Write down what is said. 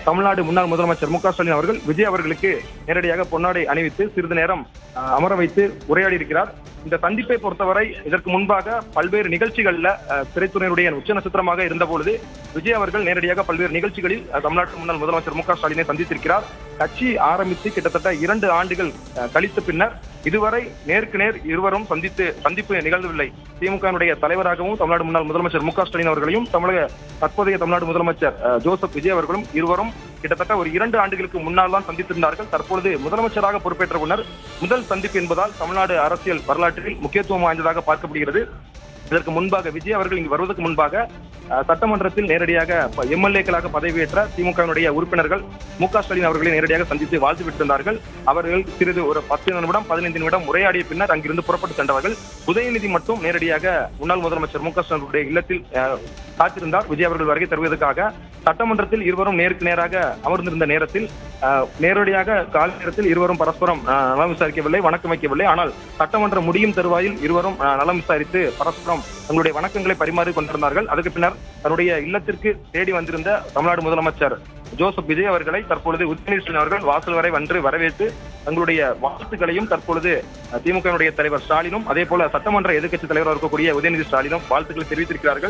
தமிழ்நாடு முன்னாள் முதலமைச்சர் மு.க. ஸ்டாலின் அவர்கள் விஜய் அவர்களுக்கு நேரடியாக பொன்னாடை அணிவித்து சிறிது நேரம் அமர வைத்து உரையாடி இருக்கிறார். இந்த சந்திப்பை பொறுத்தவரை இதற்கு முன்பாக பல்வேறு நிகழ்ச்சிகள்ல திரைத்துறையினுடைய உச்ச நட்சத்திரமாக இருந்த பொழுது விஜய் அவர்கள் நேரடியாக பல்வேறு நிகழ்ச்சிகளில் தமிழ்நாட்டு முன்னாள் முதலமைச்சர் மு.க. ஸ்டாலினை சந்தித்திருக்கிறார். கட்சி ஆரம்பித்து கிட்டத்தட்ட 2 ஆண்டுகள் கழித்த பின்னர் இதுவரை நேருக்கு நேர் இருவரும் சந்திப்பு நிகழ்ந்தவில்லை. திமுக தலைவராகவும் தமிழ்நாடு முன்னாள் முதலமைச்சர் மு.க. ஸ்டாலின் அவர்களையும் தற்போதைய தமிழ்நாடு முதலமைச்சர் ஜோசப் விஜய் அவர்களும் இருவரும் கிட்டத்தட்ட ஒரு 2 ஆண்டுகளுக்கு முன்னால் தான் சந்தித்திருந்தார்கள். தற்பொழுது முதலமைச்சராக பொறுப்பேற்ற பின்னர் முதல் சந்திப்பு என்பதால் தமிழ்நாடு அரசியல் வரலாற்றில் முக்கியத்துவம் வாய்ந்ததாக பார்க்கப்படுகிறது. இதற்கு முன்பாக விஜய் அவர்கள் இங்கு வருவதற்கு முன்பாக சட்டமன்றத்தில் நேரடியாக எம்எல்ஏக்களாக பதவியேற்ற திமுக உறுப்பினர்கள் மு.க. ஸ்டாலின் அவர்களை நேரடியாக சந்தித்து வாழ்த்து விட்டிருந்தார்கள். அவர்கள் சிறிது ஒரு 10 நிமிடம் 15 நிமிடம் உரையாடிய பின்னர் அங்கிருந்து புறப்பட்டு சென்றவர்கள். உதயநிதி மட்டும் நேரடியாக முன்னாள் முதலமைச்சர் மு.க. ஸ்டாலினுடைய இல்லத்தில் காத்திருந்தார் விஜய் அவர்கள் வருகை தருவதற்காக. சட்டமன்றத்தில் இருவரும் நேருக்கு நேராக அமர்ந்திருந்த நேரத்தில் நேரடியாக கால நேரத்தில் இருவரும் பரஸ்பரம் நலம் விசாரிக்கவில்லை, வணக்கம் வைக்கவில்லை. ஆனால் சட்டமன்றம் முடியும் தருவாயில் இருவரும் நலம் விசாரித்து பரஸ்பரம் தங்களுடைய வணக்கங்களை பரிமாறிக் கொண்டிருந்தார்கள். அதுக்கு பின்னர் தன்னுடைய இல்லத்திற்கு தேடி வந்திருந்த தமிழ்நாடு முதலமைச்சர் ஜோசப் விஜய் அவர்களை தற்பொழுது உதயநிதி அவர்கள் வாசல் வரை வந்து வரவேற்று தங்களுடைய வாழ்த்துக்களையும் தற்பொழுது திமுக தலைவர் ஸ்டாலினும் அதே போல சட்டமன்ற எதிர்க்கட்சி தலைவராக இருக்கக்கூடிய உதயநிதி ஸ்டாலினும் வாழ்த்துக்களை தெரிவித்திருக்கிறார்கள்.